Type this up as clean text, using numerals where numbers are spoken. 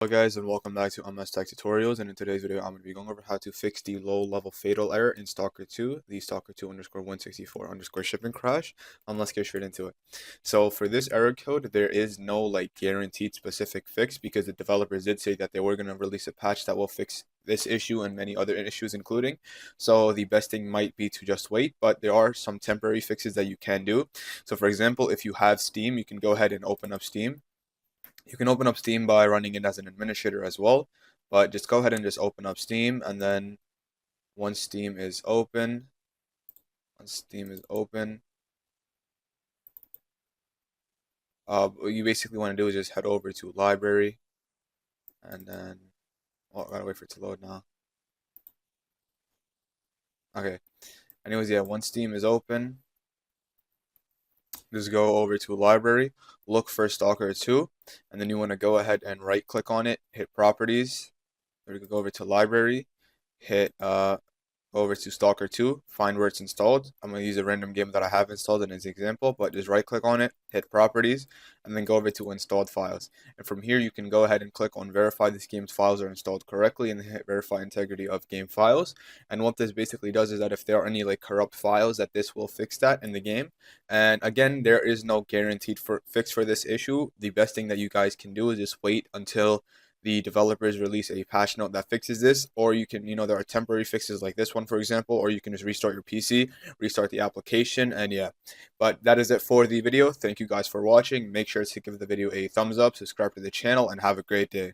Hello guys, and welcome back to MS Tech Tutorials, and in today's video I'm going to be going over how to fix the low level fatal error in Stalker 2, the Stalker 2 underscore 164 underscore shipping crash. Let's get straight into it. So for this error code, there is no guaranteed specific fix because the developers did say that they were going to release a patch that will fix this issue and many other issues including. So the best thing might be to just wait, but there are some temporary fixes that you can do. So for example, if you have Steam, you can go ahead and open up Steam. You can open up Steam by running it as an administrator as well, but just go ahead and just open up Steam, and then once Steam is open, what you basically want to do is just head over to library, and then, oh, I gotta wait for it to load now. Okay. Anyways, yeah, once Steam is open, just go over to library, look for Stalker 2, and then you want to go ahead and right click on it, hit properties, or you can go over to library, hit go over to Stalker 2, find where it's installed. I'm going to use a random game that I have installed in as an example, but just right click on it, hit properties, and then go over to installed files. And from here you can go ahead and click on verify this game's files are installed correctly, and then hit verify integrity of game files. And what this basically does is that if there are any corrupt files, that this will fix that in the game. And again, there is no guaranteed fix for this issue. The best thing that you guys can do is just wait until the developers release a patch note that fixes this, or you can, there are temporary fixes like this one, for example, or you can just restart your PC, restart the application, and yeah. But that is it for the video. Thank you guys for watching. Make sure to give the video a thumbs up, subscribe to the channel, and have a great day.